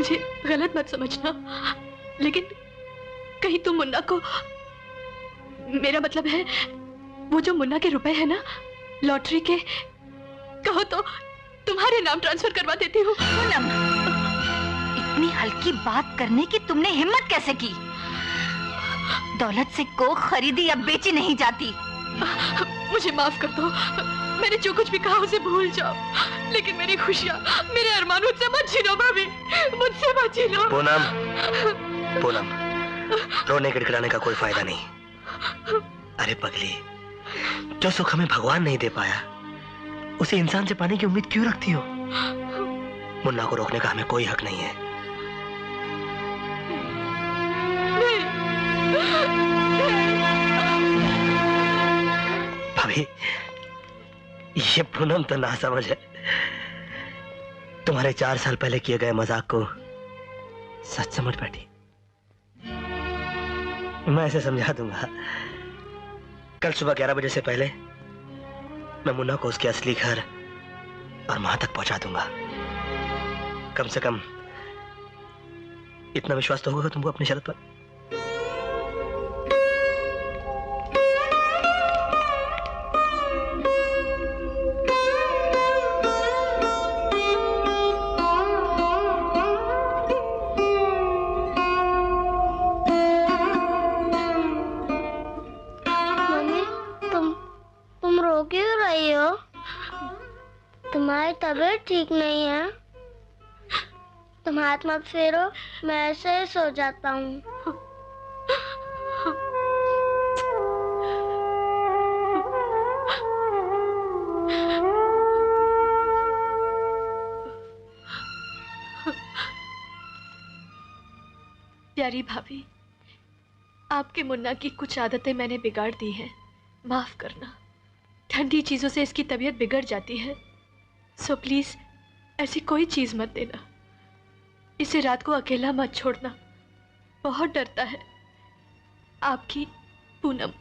मुझे गलत मत समझना, लेकिन कहीं तुम मुन्ना को, मेरा मतलब है वो जो मुन्ना के रुपए है ना लॉटरी के, कहो तो तुम्हारे नाम ट्रांसफर करवा देती हूँ। पूनम, इतनी हल्की बात करने की तुमने हिम्मत कैसे की? दौलत से को खरीदी या बेची नहीं जाती। मुझे माफ कर दो, मैंने जो कुछ भी कहा उसे भूल जाओ, लेकिन मेरी खुशियाँ, मेरे अरमान मुझसे मत छीनो भाभी, मुझसे मत छीनो। पूनम, पूनम, रोने गिड़गिड़ाने का कोई फायदा नहीं। अरे पगली, जो सुख हमें भगवान नहीं दे पाया उसे इंसान से पाने की उम्मीद क्यों रखती हो? मुन्ना को रोकने का हमें कोई हक नहीं है। भाभी, ये पूनम तो ना समझ है। तुम्हारे 4 साल पहले किए गए मजाक को सच समझ बैठी। मैं ऐसे समझा दूंगा। कल सुबह 11 बजे से पहले मैं मुन्ना को उसके असली घर और वहां तक पहुंचा दूंगा। कम से कम इतना विश्वास तो होगा तुमको अपनी शर्त पर। तुम्हारी तबीयत ठीक नहीं है? तुम हाथ मत फेरो, मैं ऐसे ही सो जाता हूँ। प्यारी भाभी, आपके मुन्ना की कुछ आदतें मैंने बिगाड़ दी हैं, माफ करना। ठंडी चीजों से इसकी तबीयत बिगड़ जाती है, सो प्लीज ऐसी कोई चीज मत देना। इसे रात को अकेला मत छोड़ना, बहुत डरता है। आपकी पूनम।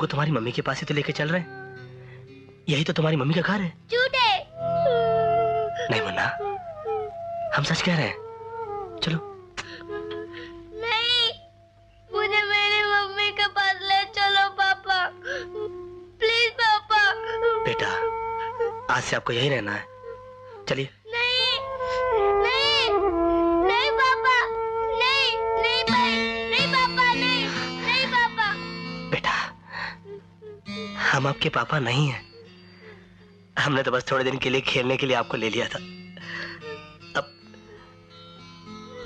तुम्हारी मम्मी के पास ही तो लेके चल रहे हैं। यही तो तुम्हारी मम्मी का घर है। झूठे। नहीं मुन्ना, हम सच कह रहे हैं, चलो। नहीं, मुझे मेरी मम्मी के पास ले चलो पापा, प्लीज पापा। बेटा, आज से आपको यही रहना है, चलिए। हम आपके पापा नहीं हैं। हमने तो बस थोड़े दिन के लिए खेलने के लिए आपको ले लिया था।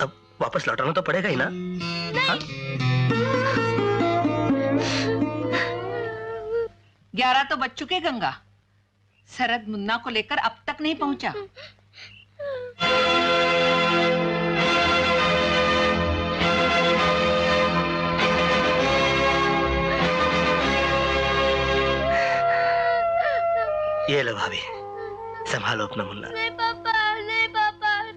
अब वापस लौटाना तो पड़ेगा ही ना। हाँ? 11 तो बज चुके गंगा। शरद मुन्ना को लेकर अब तक नहीं पहुंचा। ये लो भाभी, संभालो अपना मुन्ना। नहीं पापा,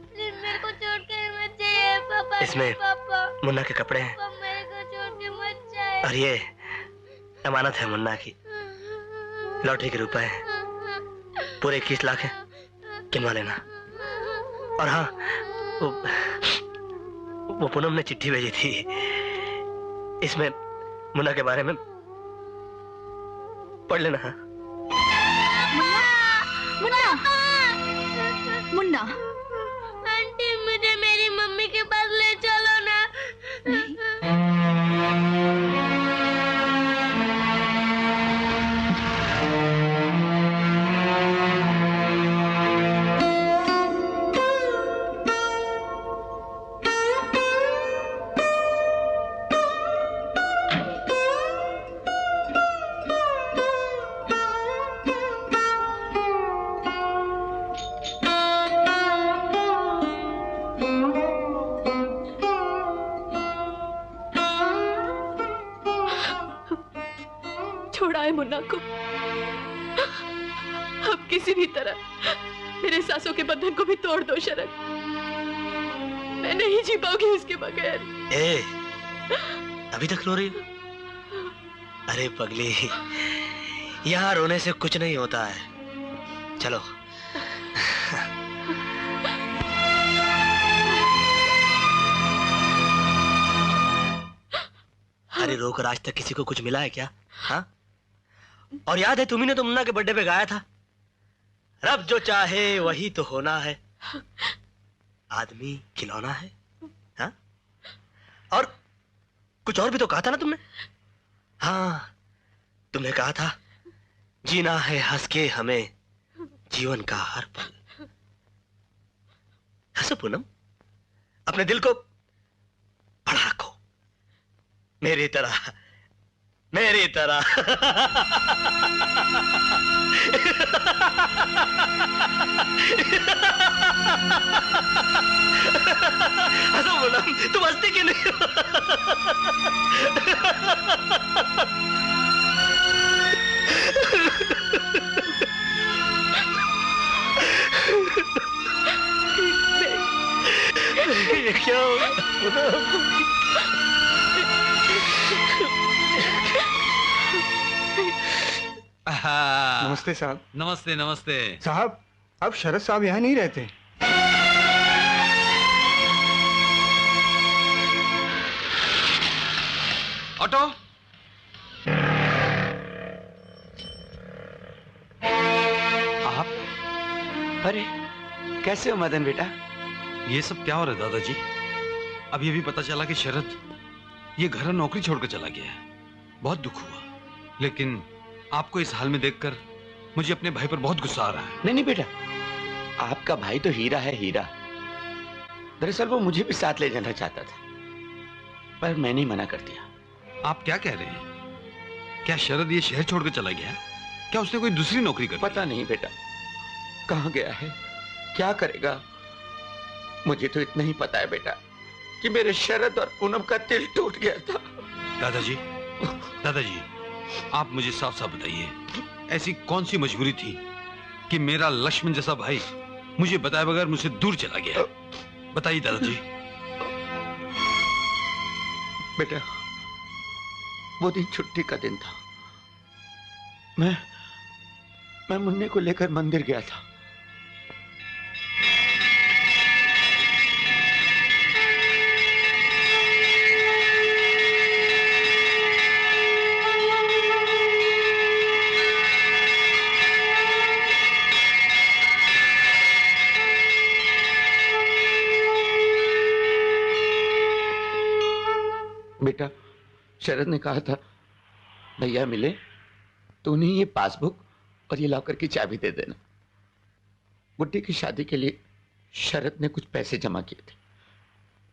प्लीज मेरे को छोड़ के मत जाइए पापा। इसमें पापा, मुन्ना के कपड़े हैं मेरे को छोड़ के मत जाइए। और ये अमानत है मुन्ना की, लॉटरी के रुपए हैं, पूरे 21 लाख हैं, गिनवा लेना। और हाँ, वो पूनम ने चिट्ठी भेजी थी, इसमें मुन्ना के बारे में पढ़ लेना। हाँ? मुन्ना, मुन्ना, आंटी मुझे मेरी मम्मी के पास ले चलो ना। छोड़ाए मुन्ना को। अब किसी भी तरह मेरे सांसों के बंधन को भी तोड़ दो शरद। मैं नहीं जी पाऊंगी इसके बगैर। ए, अभी तक रो रही हो? अरे पगली, यहाँ रोने से कुछ नहीं होता है। चलो। अरे रोकर आज तक किसी को कुछ मिला है क्या? हाँ? और याद है तुम्ही ने तो मुन्ना के बर्थडे पे गाया था, रब जो चाहे वही तो होना है, आदमी खिलौना है। हाँ? और कुछ और भी तो कहा था ना तुमने? हाँ, तुमने कहा था जीना है हंस के हमें जीवन का हर पल। हंसो पूनम, अपने दिल को बड़ा रखो, मेरी तरह, मेरी तरह। हंसो पूनम, तुम हंसती क्यों नहीं हो? ये क्या हो गया? नमस्ते साहब। नमस्ते नमस्ते साहब, अब शरद साहब यहाँ नहीं रहते। ऑटो। आप? अरे कैसे हो मदन बेटा? ये सब क्या हो रहा है दादाजी? अब ये भी पता चला कि शरद ये घर नौकरी छोड़कर चला गया है। बहुत दुख हुआ, लेकिन आपको इस हाल में देखकर मुझे अपने भाई पर बहुत गुस्सा आ रहा है। नहीं नहीं बेटा, आपका भाई तो हीरा है, हीरा। दरअसल वो मुझे भी साथ ले जाना चाहता था, पर मैंने ही मना कर दिया। आप क्या कह रहे हैं? क्या शरद ये शहर छोड़कर चला गया? क्या उसने कोई दूसरी नौकरी कर? पता नहीं बेटा, कहाँ गया है, क्या करेगा। मुझे तो इतना ही पता है बेटा कि मेरे शरद और पूनम का दिल टूट गया था। दादाजी, दादाजी, आप मुझे साफ साफ बताइए, ऐसी कौन सी मजबूरी थी कि मेरा लक्ष्मण जैसा भाई मुझे बताए बगैर मुझसे दूर चला गया? बताइए दादाजी। बेटा, वो दिन छुट्टी का दिन था। मैं मुन्ने को लेकर मंदिर गया था। बेटा, शरद ने कहा था भैया मिले तो उन्हें ये पासबुक और ये लॉकर की चाबी दे देना। गुड्डी की शादी के लिए शरद ने कुछ पैसे जमा किए थे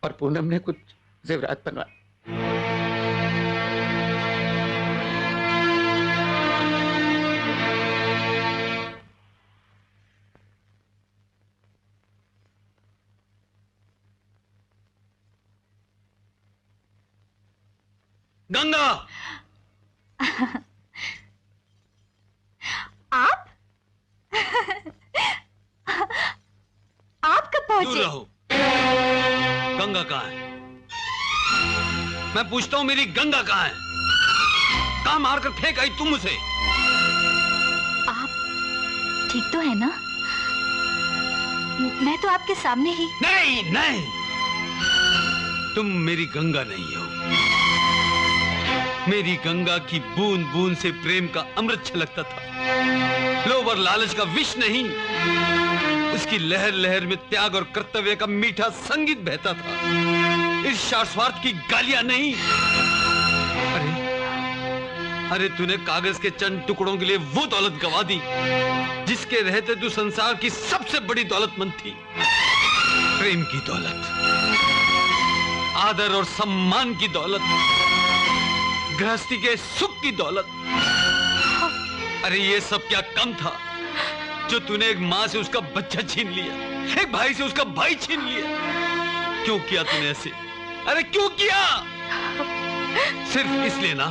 और पूनम ने कुछ जेवरात बनवाए। गंगा, आप कब दूर पहुंचे? रहो। गंगा कहाँ है? मैं पूछता हूँ, मेरी गंगा कहाँ है? कहाँ मारकर फेंक आई तुम उसे? आप ठीक तो है ना? मैं तो आपके सामने ही। नहीं नहीं, तुम मेरी गंगा नहीं हो। मेरी गंगा की बूंद बूंद से प्रेम का अमृत छलकता था, लोभ और लालच का विष नहीं। उसकी लहर लहर में त्याग और कर्तव्य का मीठा संगीत बहता था, इस स्वार्थ की गालियां नहीं। अरे तूने कागज के चंद टुकड़ों के लिए वो दौलत गंवा दी जिसके रहते तू संसार की सबसे बड़ी दौलतमंद थी। प्रेम की दौलत, आदर और सम्मान की दौलत, गृहस्थी के सुख की दौलत। अरे ये सब क्या कम था जो तूने एक माँ से उसका बच्चा छीन लिया, एक भाई से उसका भाई छीन लिया। क्यों किया तूने ऐसे? अरे क्यों किया? सिर्फ इसलिए ना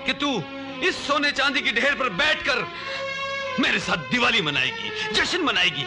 कि तू इस सोने चांदी की ढेर पर बैठकर मेरे साथ दिवाली मनाएगी, जश्न मनाएगी।